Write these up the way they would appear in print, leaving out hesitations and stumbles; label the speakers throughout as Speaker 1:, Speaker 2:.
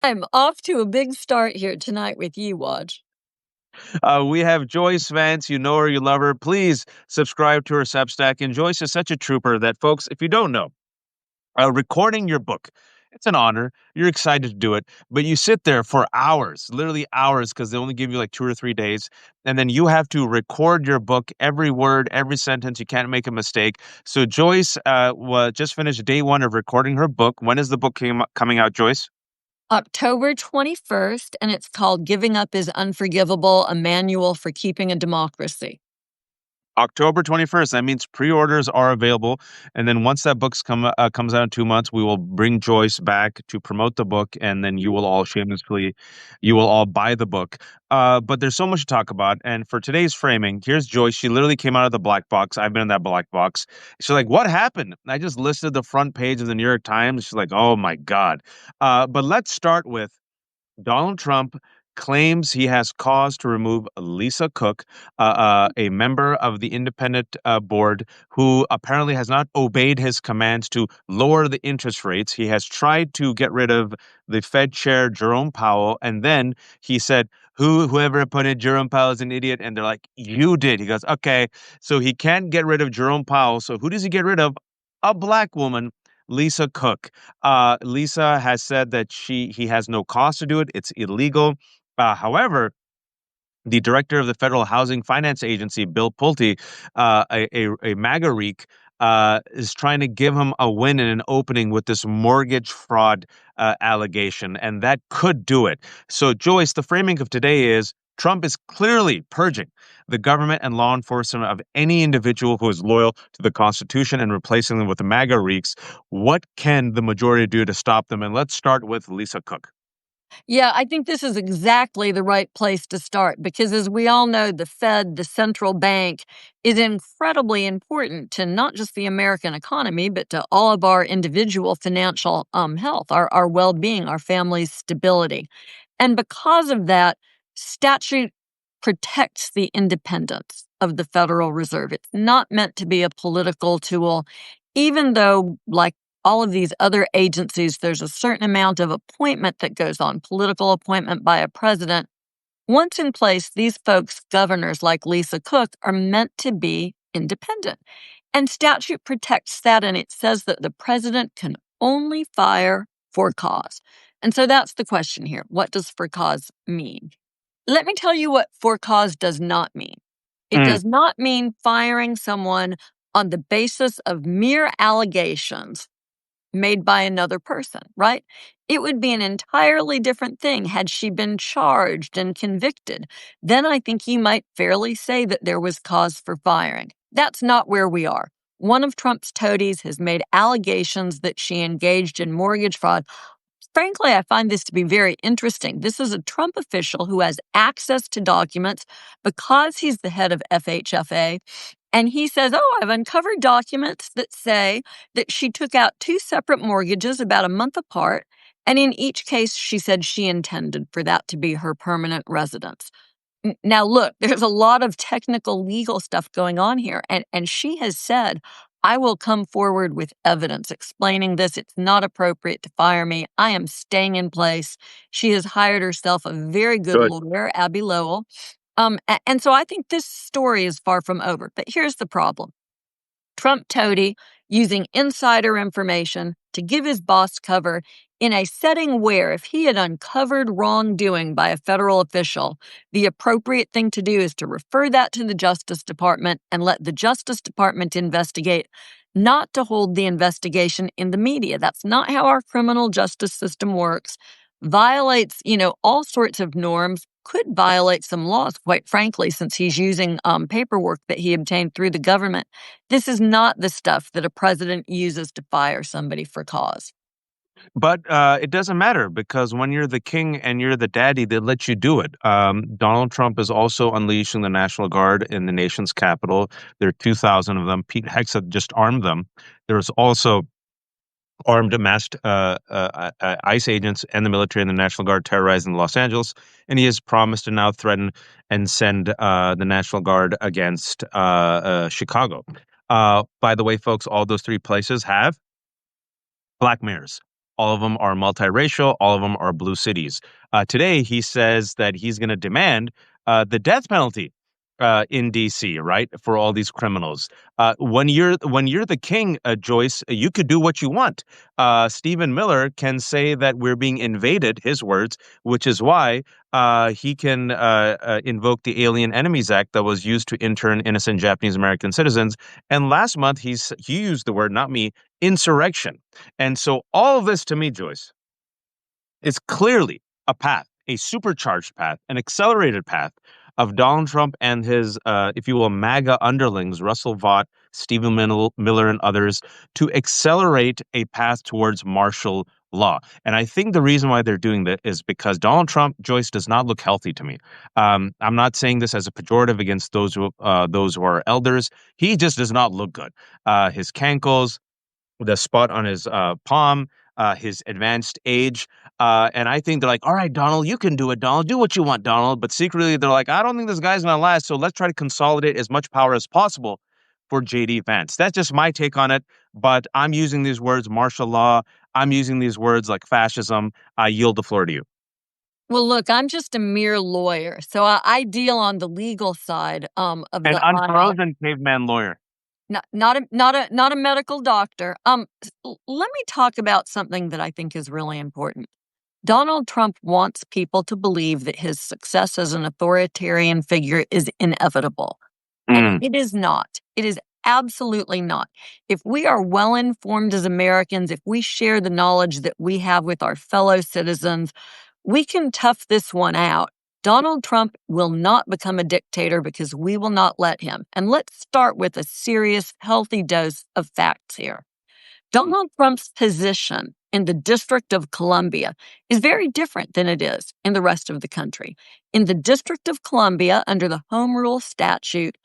Speaker 1: I'm off to a big start here tonight with you, Watch.
Speaker 2: We have Joyce Vance. You know her, you love her. Please subscribe to her Substack. And Joyce is such a trooper that, folks, if you don't know, recording your book, it's an honor. You're excited to do it, but you sit there for hours, literally hours, because they only give you like 2 or 3 days. And then you have to record your book, every word, every sentence. You can't make a mistake. So Joyce just finished day one of recording her book. When is the book coming out, Joyce?
Speaker 1: October 21st, and it's called Giving Up is Unforgivable, a Manual for Keeping a Democracy.
Speaker 2: October 21st. That means pre-orders are available. And then once that comes out in 2 months, we will bring Joyce back to promote the book. And then you will all buy the book. But there's so much to talk about. And for today's framing, here's Joyce. She literally came out of the black box. I've been in that black box. She's like, what happened? I just listed the front page of the New York Times. She's like, oh my God. But let's start with Donald Trump claims he has cause to remove Lisa Cook, a member of the independent board who apparently has not obeyed his commands to lower the interest rates. He has tried to get rid of the Fed chair, Jerome Powell, and then he said, whoever appointed Jerome Powell is an idiot. And they're like, you did. He goes, okay. So he can't get rid of Jerome Powell. So who does he get rid of? A black woman, Lisa Cook. Lisa has said that he has no cause to do it. It's illegal. However, the director of the Federal Housing Finance Agency, Bill Pulte, a MAGA reek, is trying to give him a win and an opening with this mortgage fraud allegation, and that could do it. So, Joyce, the framing of today is Trump is clearly purging the government and law enforcement of any individual who is loyal to the Constitution and replacing them with the MAGA reeks. What can the majority do to stop them? And let's start with Lisa Cook.
Speaker 1: Yeah, I think this is exactly the right place to start because, as we all know, the Fed, the central bank, is incredibly important to not just the American economy, but to all of our individual financial health, our well being, our family's stability. And because of that, statute protects the independence of the Federal Reserve. It's not meant to be a political tool, even though, like all of these other agencies, there's a certain amount of appointment that goes on, political appointment by a president. Once in place, these folks, governors like Lisa Cook, are meant to be independent. And statute protects that, and it says that the president can only fire for cause. And so that's the question here. What does for cause mean? Let me tell you what for cause does not mean. It
Speaker 2: Mm.
Speaker 1: does not mean firing someone on the basis of mere allegations made by another person, right? It would be an entirely different thing had she been charged and convicted. Then I think you might fairly say that there was cause for firing. That's not where we are. One of Trump's toadies has made allegations that she engaged in mortgage fraud. Frankly, I find this to be very interesting. This is a Trump official who has access to documents because he's the head of FHFA. And he says, oh, I've uncovered documents that say that she took out two separate mortgages about a month apart. And in each case, she said she intended for that to be her permanent residence. Now, look, there's a lot of technical legal stuff going on here. And she has said, I will come forward with evidence explaining this. It's not appropriate to fire me. I am staying in place. She has hired herself a very good
Speaker 2: Good.
Speaker 1: lawyer, Abby Lowell. And so I think this story is far from over. But here's the problem. Trump toady using insider information to give his boss cover in a setting where if he had uncovered wrongdoing by a federal official, the appropriate thing to do is to refer that to the Justice Department and let the Justice Department investigate, not to hold the investigation in the media. That's not how our criminal justice system works. Violates, all sorts of norms, could violate some laws, quite frankly, since he's using paperwork that he obtained through the government. This is not the stuff that a president uses to fire somebody for cause.
Speaker 2: But it doesn't matter because when you're the king and you're the daddy, they let you do it. Donald Trump is also unleashing the National Guard in the nation's capital. There are 2,000 of them. Pete Hegseth just armed them. There's also armed masked ICE agents and the military and the National Guard terrorizing Los Angeles. And he has promised to now threaten and send the National Guard against Chicago. By the way, folks, all those three places have black mayors. all of them are multiracial, all of them are blue cities. Today, he says that he's going to demand the death penalty in DC, right, for all these criminals. When you're the king, Joyce, you could do what you want. Stephen Miller can say that we're being invaded, his words, which is why he can invoke the Alien Enemies Act that was used to intern innocent Japanese American citizens. And last month, he used the word, not me, insurrection. And so all of this to me, Joyce, is clearly a path, a supercharged path, an accelerated path of Donald Trump and his, if you will, MAGA underlings, Russell Vought, Stephen Miller, and others, to accelerate a path towards martial law. And I think the reason why they're doing that is because Donald Trump, Joyce, does not look healthy to me. I'm not saying this as a pejorative against those who are elders. He just does not look good. His cankles, the spot on his palm, his advanced age. And I think they're like, all right, Donald, you can do it, Donald. Do what you want, Donald. But secretly, they're like, I don't think this guy's going to last. So let's try to consolidate as much power as possible for JD Vance. That's just my take on it. But I'm using these words, martial law. I'm using these words like fascism. I yield the floor to you.
Speaker 1: Well, look, I'm just a mere lawyer, so I deal on the legal side of
Speaker 2: An
Speaker 1: the aisle.
Speaker 2: unfrozen caveman lawyer.
Speaker 1: Not a medical doctor. Let me talk about something that I think is really important. Donald Trump wants people to believe that his success as an authoritarian figure is inevitable. And
Speaker 2: Mm,
Speaker 1: it is not. It is absolutely not. If we are well informed as Americans, if we share the knowledge that we have with our fellow citizens, we can tough this one out. Donald Trump will not become a dictator because we will not let him. And let's start with a serious, healthy dose of facts here. Donald Trump's position in the District of Columbia is very different than it is in the rest of the country. In the District of Columbia, under the Home Rule statute,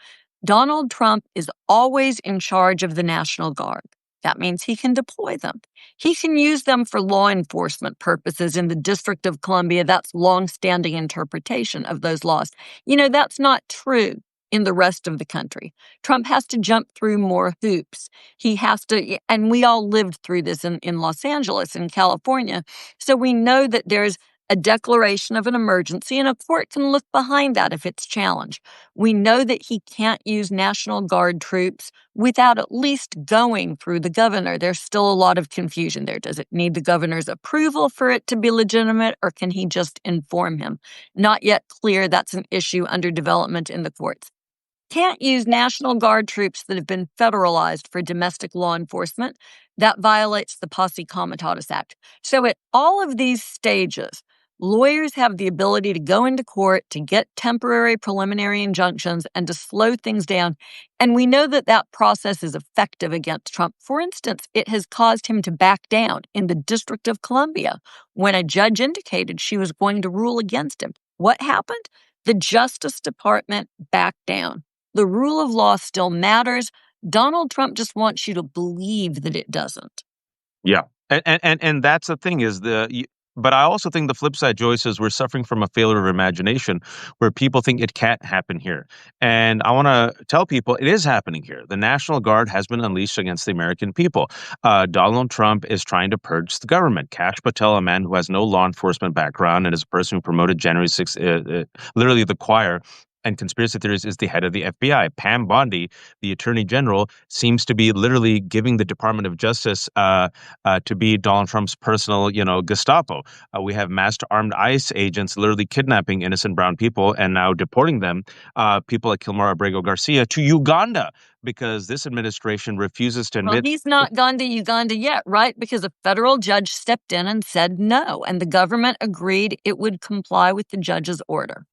Speaker 1: Donald Trump is always in charge of the National Guard. That means he can deploy them. He can use them for law enforcement purposes in the District of Columbia. That's longstanding interpretation of those laws. That's not true in the rest of the country. Trump has to jump through more hoops. He has to, and we all lived through this in Los Angeles, in California. So we know that there's a declaration of an emergency, and a court can look behind that if it's challenged. We know that he can't use National Guard troops without at least going through the governor. There's still a lot of confusion there. Does it need the governor's approval for it to be legitimate, or can he just inform him? Not yet clear. That's an issue under development in the courts. Can't use National Guard troops that have been federalized for domestic law enforcement. That violates the Posse Comitatus Act. So at all of these stages, lawyers have the ability to go into court to get temporary preliminary injunctions and to slow things down. And we know that that process is effective against Trump. For instance, it has caused him to back down in the District of Columbia when a judge indicated she was going to rule against him. What happened? The Justice Department backed down. The rule of law still matters. Donald Trump just wants you to believe that it doesn't.
Speaker 2: Yeah. And that's the thing is but I also think the flip side, Joyce, is we're suffering from a failure of imagination where people think it can't happen here. And I want to tell people it is happening here. The National Guard has been unleashed against the American people. Donald Trump is trying to purge the government. Kash Patel, a man who has no law enforcement background and is a person who promoted January 6th, literally the choir, and conspiracy theories, is the head of the FBI. Pam Bondi, the attorney general, seems to be literally giving the Department of Justice to be Donald Trump's personal, Gestapo. We have masked armed ICE agents literally kidnapping innocent brown people and now deporting them, people like Kilmar Abrego Garcia, to Uganda because this administration refuses to
Speaker 1: Well,
Speaker 2: admit.
Speaker 1: he's not gone to Uganda yet, right? Because a federal judge stepped in and said no, and the government agreed it would comply with the judge's order.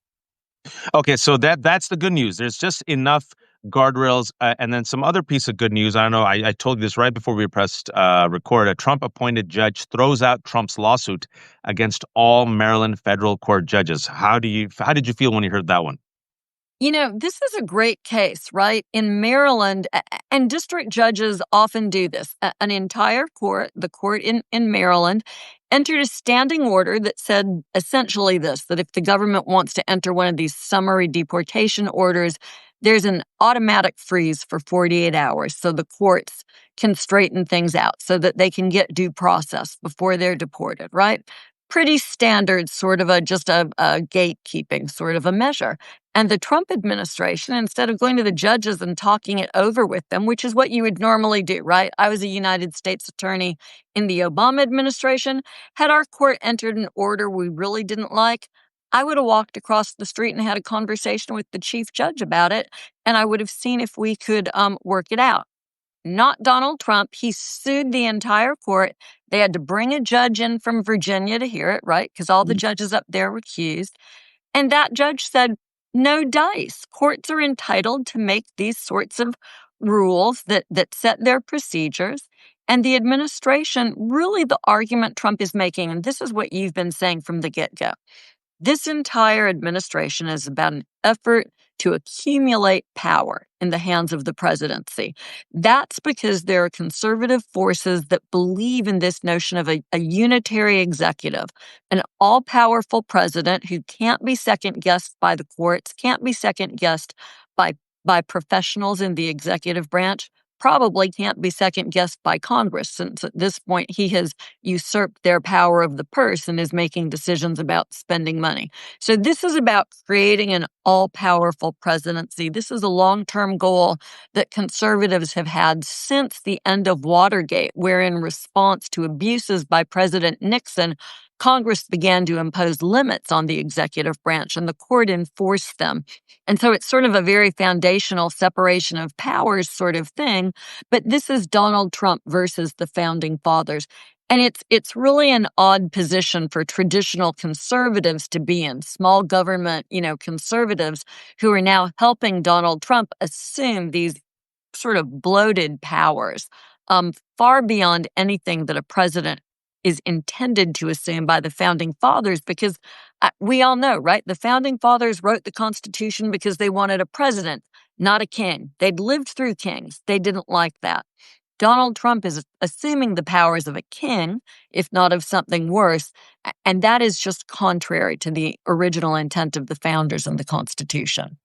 Speaker 2: Okay, so that's the good news. There's just enough guardrails, and then some other piece of good news. I don't know. I told you this right before we pressed record. A Trump-appointed judge throws out Trump's lawsuit against all Maryland federal court judges. How did you feel when you heard that one?
Speaker 1: This is a great case, right? In Maryland, and district judges often do this. An entire court, the court in Maryland, entered a standing order that said essentially this, that if the government wants to enter one of these summary deportation orders, there's an automatic freeze for 48 hours so the courts can straighten things out so that they can get due process before they're deported, right? Pretty standard, sort of just a gatekeeping sort of a measure. And the Trump administration, instead of going to the judges and talking it over with them, which is what you would normally do, right? I was a United States attorney in the Obama administration. Had our court entered an order we really didn't like, I would have walked across the street and had a conversation with the chief judge about it, and I would have seen if we could work it out. Not Donald Trump. He sued the entire court. They had to bring a judge in from Virginia to hear it, right? Because all the judges up there were accused. And that judge said, no dice. Courts are entitled to make these sorts of rules that set their procedures. And the administration, really the argument Trump is making, and this is what you've been saying from the get-go, this entire administration is about an effort to accumulate power in the hands of the presidency. That's because there are conservative forces that believe in this notion of a unitary executive, an all-powerful president who can't be second-guessed by the courts, can't be second-guessed by professionals in the executive branch, probably can't be second-guessed by Congress, since at this point he has usurped their power of the purse and is making decisions about spending money. So this is about creating an all-powerful presidency. This is a long-term goal that conservatives have had since the end of Watergate, where in response to abuses by President Nixon, Congress began to impose limits on the executive branch and the court enforced them. And so it's sort of a very foundational separation of powers sort of thing. But this is Donald Trump versus the founding fathers. And it's really an odd position for traditional conservatives to be in, small government, conservatives who are now helping Donald Trump assume these sort of bloated powers, far beyond anything that a president is intended to assume by the founding fathers, because we all know, right? The founding fathers wrote the Constitution because they wanted a president, not a king. They'd lived through kings. They didn't like that. Donald Trump is assuming the powers of a king, if not of something worse, and that is just contrary to the original intent of the founders and the Constitution.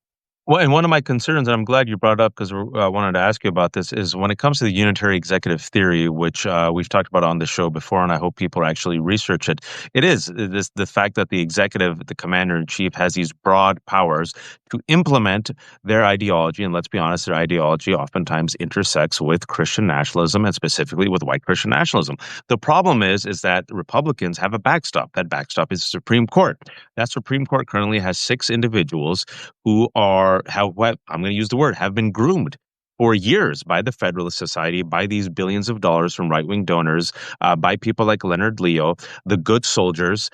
Speaker 2: Well, and one of my concerns, and I'm glad you brought it up because I wanted to ask you about this, is when it comes to the unitary executive theory, which we've talked about on the show before, and I hope people actually research it. It is the fact that the executive, the commander in chief, has these broad powers to implement their ideology. And let's be honest, their ideology oftentimes intersects with Christian nationalism and specifically with white Christian nationalism. The problem is that Republicans have a backstop. That backstop is the Supreme Court. That Supreme Court currently has 6 individuals who I'm going to use the word, have been groomed for years by the Federalist Society, by these billions of dollars from right-wing donors, by people like Leonard Leo, the good soldiers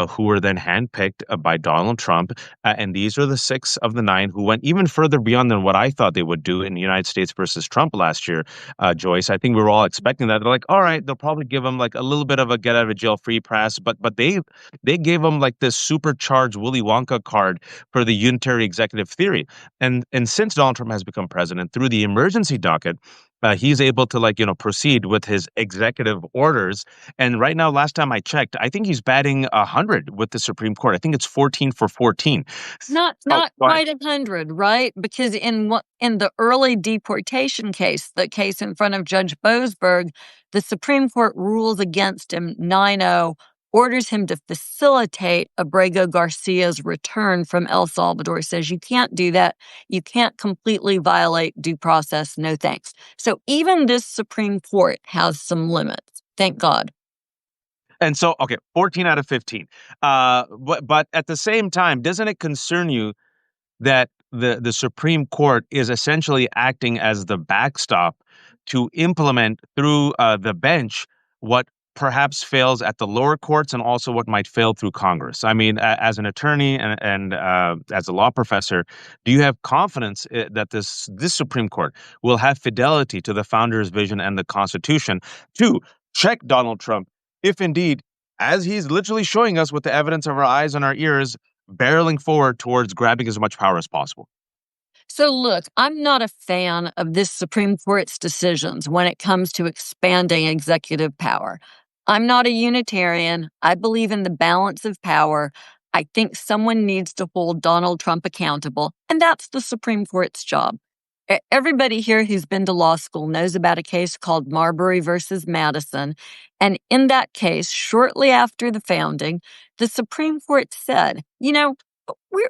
Speaker 2: who were then handpicked by Donald Trump. And these are the 6 of the 9 who went even further beyond than what I thought they would do in the United States versus Trump last year, Joyce. I think we were all expecting that. They're like, all right, they'll probably give him like a little bit of a get out of jail free pass, but they gave him like this supercharged Willy Wonka card for the unitary executive theory. And since Donald Trump has become president through the emergency docket, he's able to proceed with his executive orders. And right now, last time I checked, I think he's batting 100 with the Supreme Court. I think it's 14 for 14.
Speaker 1: Not quite 100, right? Because in the early deportation case, the case in front of Judge Boasberg, the Supreme Court rules against him 9-0, orders him to facilitate Abrego Garcia's return from El Salvador, says you can't do that. You can't completely violate due process. No thanks. So even this Supreme Court has some limits. Thank God.
Speaker 2: And so, okay, 14 out of 15. But at the same time, doesn't it concern you that the Supreme Court is essentially acting as the backstop to implement through the bench what perhaps fails at the lower courts and also what might fail through Congress? I mean, as an attorney and as a law professor, do you have confidence that this Supreme Court will have fidelity to the founders' vision and the Constitution to check Donald Trump if indeed, as he's literally showing us with the evidence of our eyes and our ears, barreling forward towards grabbing as much power as possible?
Speaker 1: So look, I'm not a fan of this Supreme Court's decisions when it comes to expanding executive power. I'm not a Unitarian. I believe in the balance of power. I think someone needs to hold Donald Trump accountable, and that's the Supreme Court's job. Everybody here who's been to law school knows about a case called Marbury versus Madison. And in that case, shortly after the founding, the Supreme Court said, we're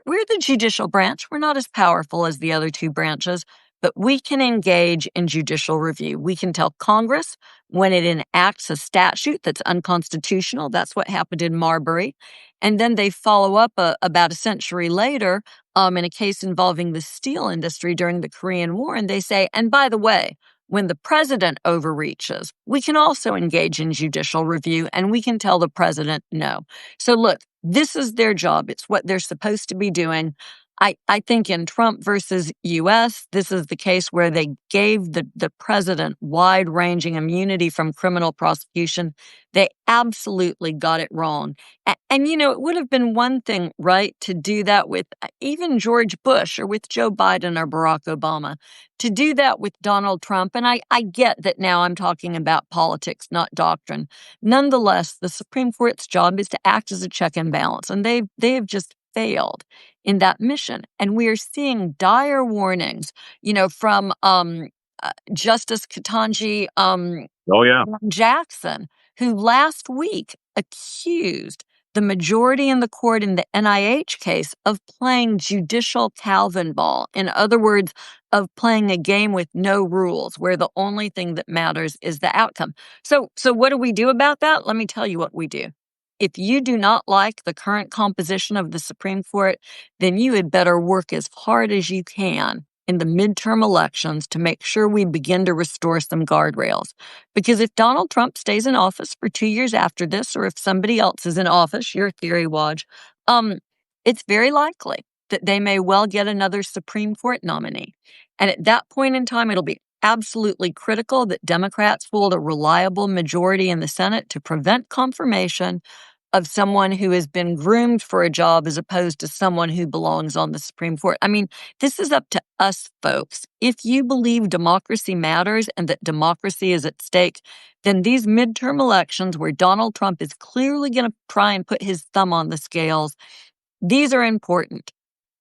Speaker 1: the judicial branch. We're not as powerful as the other two branches, but we can engage in judicial review. We can tell Congress when it enacts a statute that's unconstitutional. That's what happened in Marbury. And then they follow up about a century later in a case involving the steel industry during the Korean War. And they say, and by the way, when the president overreaches, we can also engage in judicial review and we can tell the president no. So look, this is their job. It's what they're supposed to be doing. I think in Trump versus U.S., this is the case where they gave the president wide-ranging immunity from criminal prosecution. They absolutely got it wrong. And it would have been one thing, right, to do that with even George Bush or with Joe Biden or Barack Obama, to do that with Donald Trump. And I get that now I'm talking about politics, not doctrine. Nonetheless, the Supreme Court's job is to act as a check and balance, and they have just failed in that mission. And we are seeing dire warnings, from Justice Ketanji
Speaker 2: Oh, yeah.
Speaker 1: Jackson, who last week accused the majority in the court in the NIH case of playing judicial Calvin ball. In other words, of playing a game with no rules, where the only thing that matters is the outcome. So what do we do about that? Let me tell you what we do. If you do not like the current composition of the Supreme Court, then you had better work as hard as you can in the midterm elections to make sure we begin to restore some guardrails. Because if Donald Trump stays in office for 2 years after this, or if somebody else is in office, your theory, Waj, it's very likely that they may well get another Supreme Court nominee. And at that point in time, it'll be absolutely critical that Democrats hold a reliable majority in the Senate to prevent confirmation of someone who has been groomed for a job as opposed to someone who belongs on the Supreme Court. I mean, this is up to us, folks. If you believe democracy matters and that democracy is at stake, then these midterm elections where Donald Trump is clearly going to try and put his thumb on the scales, these are important.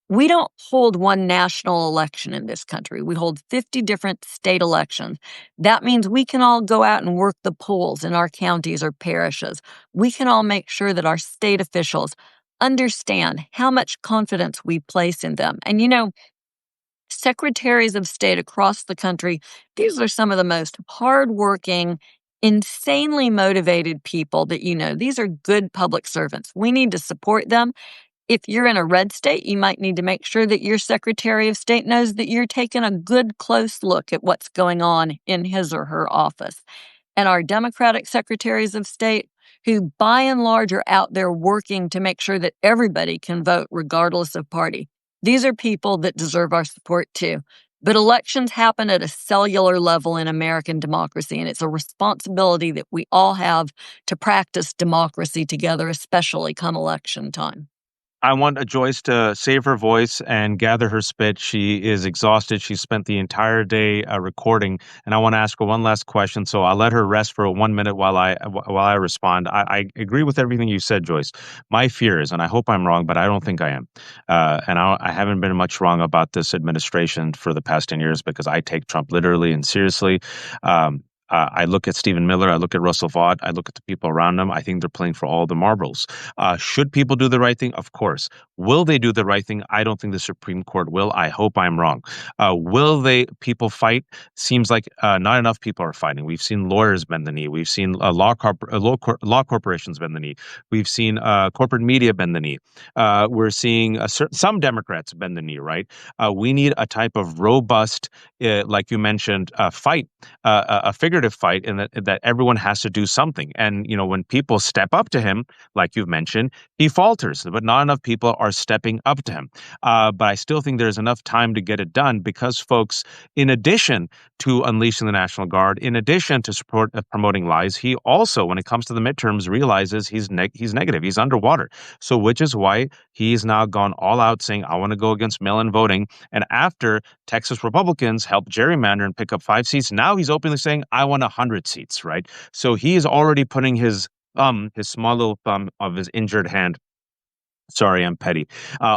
Speaker 1: We don't hold one national election in this country. We hold 50 different state elections. That means we can all go out and work the polls in our counties or parishes. We can all make sure that our state officials understand how much confidence we place in them. And secretaries of state across the country, these are some of the most hardworking, insanely motivated people that These are good public servants. We need to support them. If you're in a red state, you might need to make sure that your Secretary of State knows that you're taking a good, close look at what's going on in his or her office. And our Democratic Secretaries of State, who by and large are out there working to make sure that everybody can vote regardless of party, these are people that deserve our support too. But elections happen at a cellular level in American democracy, and it's a responsibility that we all have to practice democracy together, especially come election time.
Speaker 2: I want Joyce to save her voice and gather her spit. She is exhausted. She spent the entire day recording, and I want to ask her one last question. So I'll let her rest for 1 minute while I respond. I agree with everything you said, Joyce. My fear is, and I hope I'm wrong, but I don't think I am, and I haven't been much wrong about this administration for the past 10 years because I take Trump literally and seriously. I look at Stephen Miller. I look at Russell Vought. I look at the people around them. I think they're playing for all the marbles. Should people do the right thing? Of course. Will they do the right thing? I don't think the Supreme Court will. I hope I'm wrong. Will people fight? Seems like not enough people are fighting. We've seen lawyers bend the knee. We've seen law corporations bend the knee. We've seen corporate media bend the knee. We're seeing some Democrats bend the knee, right? We need a type of robust, like you mentioned, fight, a figurative fight, in that everyone has to do something. And, when people step up to him, like you've mentioned, he falters, but not enough people are stepping up to him. But I still think there's enough time to get it done because, folks, in addition to unleashing the National Guard, in addition to promoting lies, he also, when it comes to the midterms, realizes he's negative. He's underwater. So which is why he's now gone all out saying, I want to go against mail-in voting. And after Texas Republicans helped gerrymander and pick up 5 seats, now he's openly saying, I want 100 seats, right? So he is already putting his small little thumb of his injured hand Sorry, I'm petty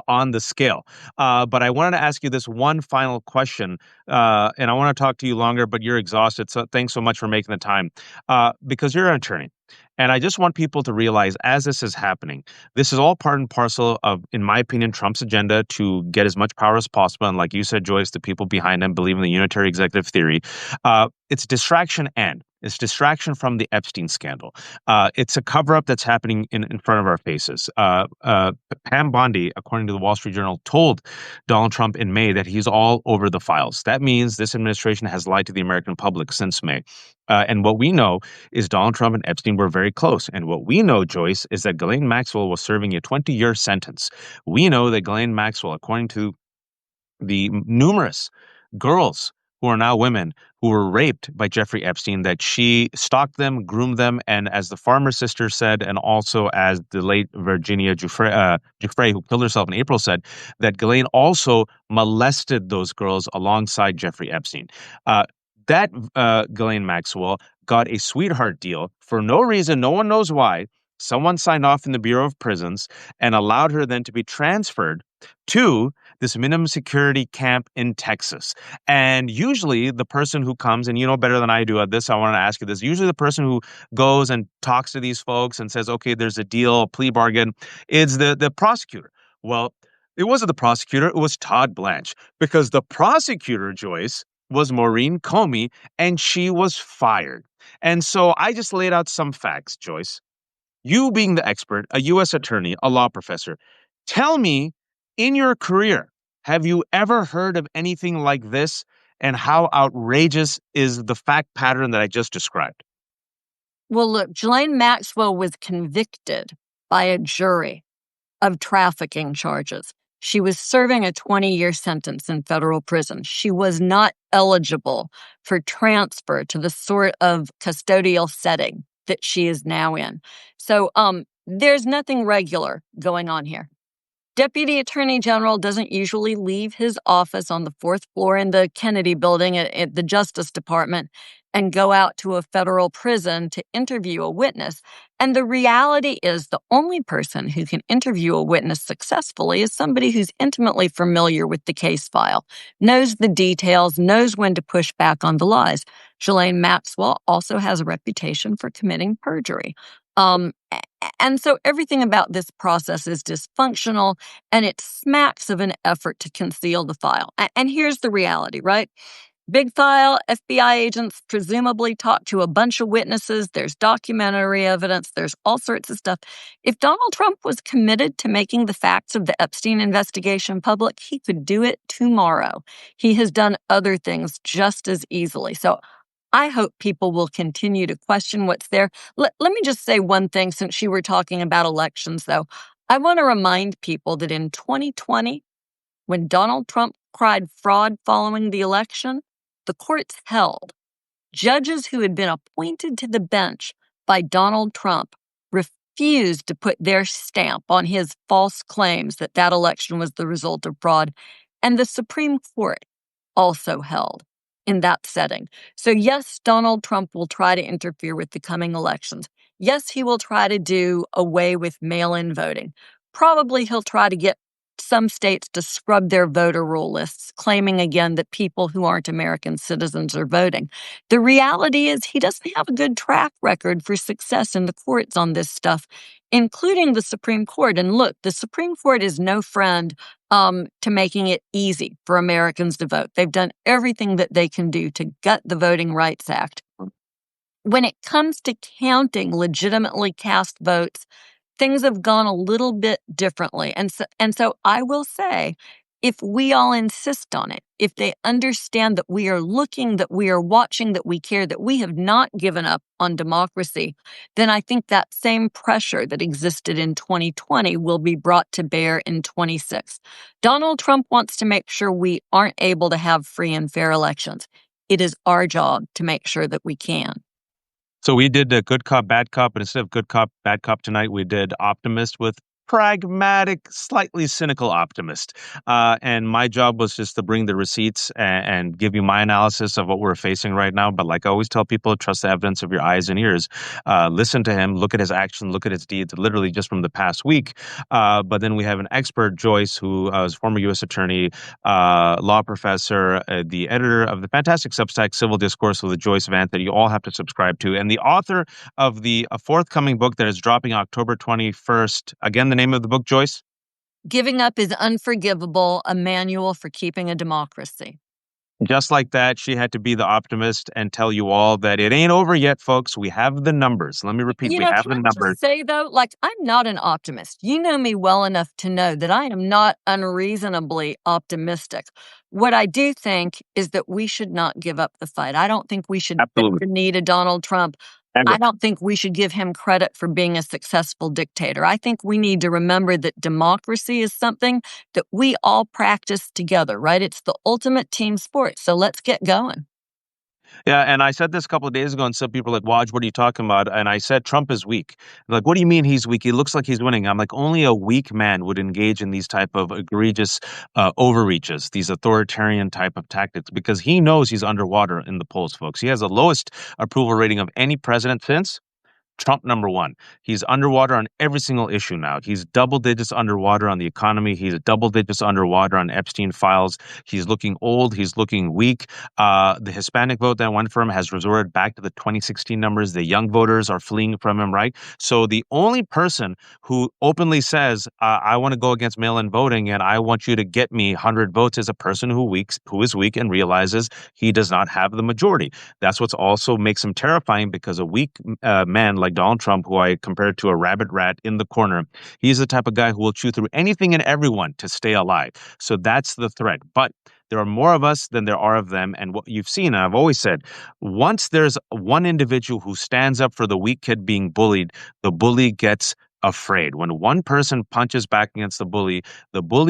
Speaker 2: on the scale. But I wanted to ask you this one final question, and I want to talk to you longer, but you're exhausted. So thanks so much for making the time because you're an attorney. And I just want people to realize as this is happening, this is all part and parcel of, in my opinion, Trump's agenda to get as much power as possible. And like you said, Joyce, the people behind him believe in the unitary executive theory. It's distraction and it's distraction from the Epstein scandal. It's a cover up that's happening in front of our faces. Pam Bondi, according to the Wall Street Journal, told Donald Trump in May that he's all over the files. That means this administration has lied to the American public since May. And what we know is Donald Trump and Epstein were very close. And what we know, Joyce, is that Ghislaine Maxwell was serving a 20-year sentence. We know that Ghislaine Maxwell, according to the numerous girls who are now women who were raped by Jeffrey Epstein, that she stalked them, groomed them, and as the Farmer sister said, and also as the late Virginia Giuffre, who killed herself in April, said, that Ghislaine also molested those girls alongside Jeffrey Epstein. That Ghislaine Maxwell got a sweetheart deal for no reason, no one knows why. Someone signed off in the Bureau of Prisons and allowed her then to be transferred to this minimum security camp in Texas. And usually the person who comes, and you know better than I do at this, I want to ask you this. Usually the person who goes and talks to these folks and says, okay, there's a deal, a plea bargain, is the prosecutor. Well, it wasn't the prosecutor, it was Todd Blanche, because the prosecutor, Joyce, was Maureen Comey, and she was fired. And so I just laid out some facts, Joyce. You being the expert, a U.S. attorney, a law professor, tell me, in your career, have you ever heard of anything like this? And how outrageous is the fact pattern that I just described?
Speaker 1: Well, look, Ghislaine Maxwell was convicted by a jury of trafficking charges. She was serving a 20-year sentence in federal prison. She was not eligible for transfer to the sort of custodial setting that she is now in. So there's nothing regular going on here. Deputy Attorney General doesn't usually leave his office on the fourth floor in the Kennedy building at the Justice Department and go out to a federal prison to interview a witness. And the reality is the only person who can interview a witness successfully is somebody who's intimately familiar with the case file, knows the details, knows when to push back on the lies. Ghislaine Maxwell also has a reputation for committing perjury. And so everything about this process is dysfunctional, and it smacks of an effort to conceal the file. And here's the reality, right? Big file, FBI agents presumably talked to a bunch of witnesses. There's documentary evidence. There's all sorts of stuff. If Donald Trump was committed to making the facts of the Epstein investigation public, he could do it tomorrow. He has done other things just as easily. So I hope people will continue to question what's there. Let me just say one thing since you were talking about elections, though. I want to remind people that in 2020, when Donald Trump cried fraud following the election, the courts held judges who had been appointed to the bench by Donald Trump refused to put their stamp on his false claims that that election was the result of fraud. And the Supreme Court also held in that setting. So yes, Donald Trump will try to interfere with the coming elections. Yes, he will try to do away with mail-in voting. Probably he'll try to get some states to scrub their voter roll lists, claiming again that people who aren't American citizens are voting. The reality is he doesn't have a good track record for success in the courts on this stuff, including the Supreme Court. And look, the Supreme Court is no friend to making it easy for Americans to vote. They've done everything that they can do to gut the Voting Rights Act. When it comes to counting legitimately cast votes, things have gone a little bit differently. And so I will say, if we all insist on it, if they understand that we are looking, that we are watching, that we care, that we have not given up on democracy, then I think that same pressure that existed in 2020 will be brought to bear in 26. Donald Trump wants to make sure we aren't able to have free and fair elections. It is our job to make sure that we can.
Speaker 2: So we did a good cop, bad cop, but instead of good cop, bad cop tonight, we did optimist with pragmatic, slightly cynical optimist. And my job was just to bring the receipts and give you my analysis of what we're facing right now. But like I always tell people, trust the evidence of your eyes and ears. Listen to him, look at his action, look at his deeds, literally just from the past week. But then we have an expert, Joyce, who is former U.S. attorney, law professor, the editor of the fantastic Substack Civil Discourse with Joyce Vance that you all have to subscribe to, and the author of the forthcoming book that is dropping October 21st. Again, the name of the book, Joyce?
Speaker 1: Giving Up is Unforgivable, a manual for keeping a democracy.
Speaker 2: Just like that, she had to be the optimist and tell you all that it ain't over yet, folks. We have the numbers. Let me repeat, we have
Speaker 1: Can
Speaker 2: the
Speaker 1: I
Speaker 2: numbers.
Speaker 1: just say though, like, I'm not an optimist. You know me well enough to know that I am not unreasonably optimistic. What I do think is that we should not give up the fight. I don't think we should bend
Speaker 2: Absolutely.
Speaker 1: the knee to Donald Trump. I
Speaker 2: Ever.
Speaker 1: don't think we should give him credit for being a successful dictator. I think we need to remember that democracy is something that we all practice together, right? It's the ultimate team sport. So let's get going.
Speaker 2: Yeah, and I said this a couple of days ago, and some people are like, Waj, what are you talking about? And I said, Trump is weak. They're like, what do you mean he's weak? He looks like he's winning. I'm like, only a weak man would engage in these type of egregious overreaches, these authoritarian type of tactics, because he knows he's underwater in the polls, folks. He has the lowest approval rating of any president since Trump number one. He's underwater on every single issue now. He's double digits underwater on the economy. He's double digits underwater on Epstein files. He's looking old. He's looking weak. The Hispanic vote that went for him has resorted back to the 2016 numbers. The young voters are fleeing from him, right? So the only person who openly says, I want to go against mail-in voting and I want you to get me 100 votes is a person who is weak and realizes he does not have the majority. That's what's also makes him terrifying because a weak man like Donald Trump, who I compared to a rabbit rat in the corner, he's the type of guy who will chew through anything and everyone to stay alive. So that's the threat. But there are more of us than there are of them. And what you've seen, and I've always said, once there's one individual who stands up for the weak kid being bullied, the bully gets afraid. When one person punches back against the bully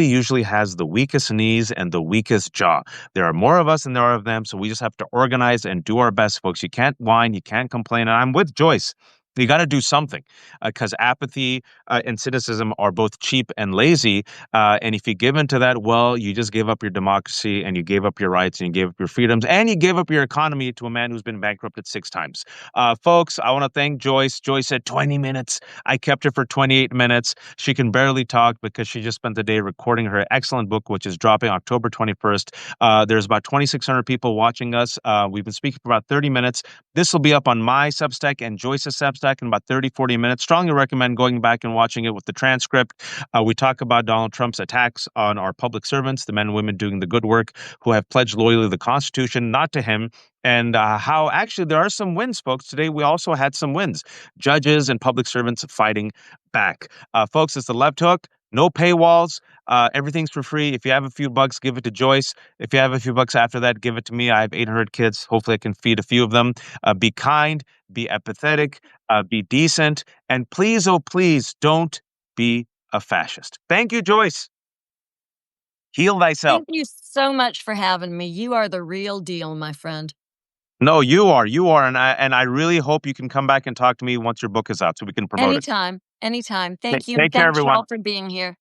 Speaker 2: usually has the weakest knees and the weakest jaw. There are more of us than there are of them, so we just have to organize and do our best, folks. You can't whine, you can't complain. And I'm with Joyce. You got to do something because apathy and cynicism are both cheap and lazy. And if you give in to that, well, you just gave up your democracy and you gave up your rights and you gave up your freedoms and you gave up your economy to a man who's been bankrupted 6 times. Folks, I want to thank Joyce. Joyce said 20 minutes. I kept her for 28 minutes. She can barely talk because she just spent the day recording her excellent book, which is dropping October 21st. There's about 2,600 people watching us. We've been speaking for about 30 minutes. This will be up on my Substack and Joyce's Substack in about 30, 40 minutes. Strongly recommend going back and watching it with the transcript. We talk about Donald Trump's attacks on our public servants, the men and women doing the good work who have pledged loyally to the Constitution, not to him, and how actually there are some wins, folks. Today, we also had some wins. Judges and public servants fighting back. Folks, it's the left hook. No paywalls. Everything's for free. If you have a few bucks, give it to Joyce. If you have a few bucks after that, give it to me. I have 800 kids. Hopefully, I can feed a few of them. Be kind, be empathetic, be decent, and please, oh, please, don't be a fascist. Thank you, Joyce. Heal thyself.
Speaker 1: Thank you so much for having me. You are the real deal, my friend.
Speaker 2: No, you are, and I really hope you can come back and talk to me once your book is out so we can promote it.
Speaker 1: Anytime, anytime. Thank you. And
Speaker 2: Take care,
Speaker 1: thanks,
Speaker 2: everyone.
Speaker 1: y'all, for being here.